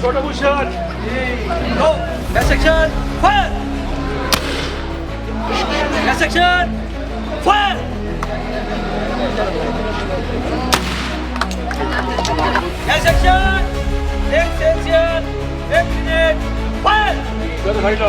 छोटा Bhushan Go! Gas section, fire! Gas section, fire! Gas section, next section, next minute, fire! जरा साईडला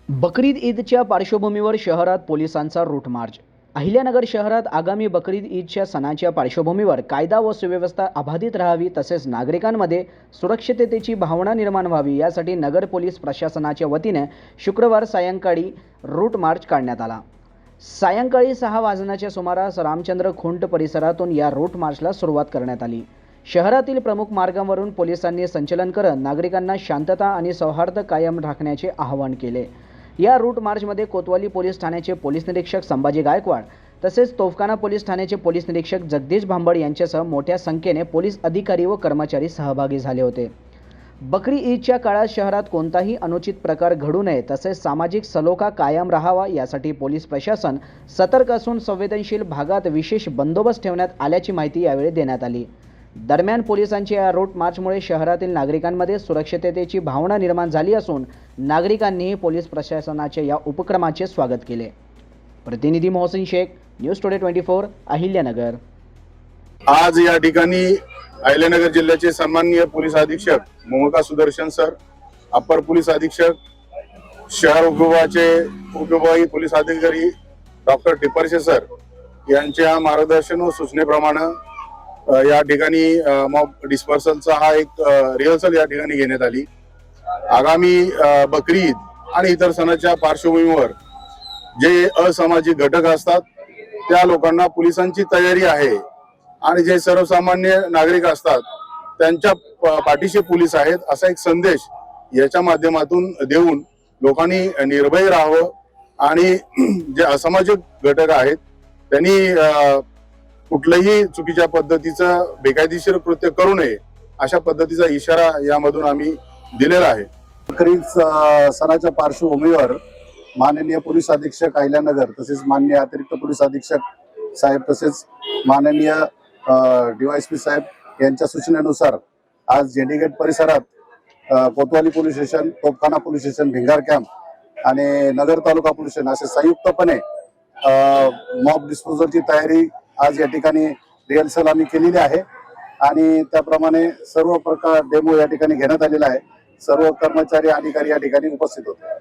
बकरीद ईदच्या पार्श्वभूमीवर शहरात पोलिसांचा रूट मार्च. अहिल्यानगर शहरात आगामी बकरीद ईदच्या सणाच्या पार्श्वभूमीवर कायदा व सुव्यवस्था अबाधित राहावी तसेच नागरिकांमध्ये सुरक्षिततेची भावना निर्माण व्हावी यासाठी नगर पोलीस प्रशासनाच्या वतीने शुक्रवार सायंकाळी रूट मार्च काढण्यात आला. सायंकाळी 6 वाजण्याच्या सुमारास रामचंद्र खुंट परिसरातून या रूट मार्चला सुरुवात करण्यात आली. शहरातील प्रमुख मार्गावरून पोलिसांनी संचलन करत नागरिकांना शांतता आणि सौहार्द कायम राखण्याचे आवाहन केले. या रूट मार्चमध्ये कोतवाली पोलीस ठाण्याचे पोलीस निरीक्षक संभाजी गायकवाड तसेच तोफखाना पोलीस ठाण्याचे पोलीस निरीक्षक जगदीश भांबड यांच्यासह मोठ्या संख्येने पोलीस अधिकारी व कर्मचारी सहभागी झाले होते. बकरी ईदच्या काळात शहरात कोणताही अनुचित प्रकार घडू नये तसेच सामाजिक सलोखा कायम राहावा यासाठी पोलीस प्रशासन सतर्क असून संवेदनशील भागात विशेष बंदोबस्त ठेवण्यात आल्याची माहिती यावेळी देण्यात आली. दरम्यान पोलिसांच्या या रूट मार्चमुळे शहरातील नागरिकांमध्ये सुरक्षिततेची भावना निर्माण झाली असून नागरिकांनीही पोलीस प्रशासनाच्या या उपक्रमाचे स्वागत केले. प्रतिनिधी मोहसिन शेख, न्यूज टुडे 24, अहिल्यानगर. आज या ठिकाणी अहिल्यानगर जिल्ह्याचे सन्माननीय पोलीस अधीक्षक मोहका सुदर्शन सर, अप्पर पोलीस अधीक्षक, शहर उपविभागीय पोलीस अधिकारी डॉक्टर टिपरशे सर यांच्या मार्गदर्शन व सूचनेप्रमाणे या ठिकाणी मॉब डिस्पर्सलचा हा एक रिहर्सल या ठिकाणी घेण्यात आली. आगामी बकरी ईद आणि इतर सणाच्या पार्श्वभूमीवर जे असामाजिक घटक असतात त्या लोकांना पोलिसांची तयारी आहे आणि जे सर्वसामान्य नागरिक असतात त्यांच्या पाठीशी पोलीस आहेत असा एक संदेश याच्या माध्यमातून देऊन लोकांनी निर्भय राहावं आणि जे असामाजिक घटक आहेत त्यांनी कुठल्याही चुकीच्या पद्धतीचं बेकायदेशीर कृत्य करू नये अशा पद्धतीचा इशारा यामधून आम्ही दिलेला आहे. बकरीद सणाच्या पार्श्वभूमीवर माननीय पोलीस अधीक्षक अहिल्यानगर तसेच माननीय अतिरिक्त पोलीस अधीक्षक साहेब तसेच माननीय DYSP साहेब यांच्या सूचनेनुसार आज जेडी गेट परिसरात कोतवाली पोलीस स्टेशन, तोफखाना पोलीस स्टेशन, भिंगार कॅम्प आणि नगर तालुका पोलीस स्टेशन असे संयुक्तपणे मॉब डिस्पोजलची तयारी आज या ठिकाणी रिहर्सल आम्ही केलेली आहे आणि त्याप्रमाणे सर्व प्रकार डेमो या ठिकाणी घेण्यात आलेला आहे. सर्व कर्मचारी अधिकारी या ठिकाणी उपस्थित होते.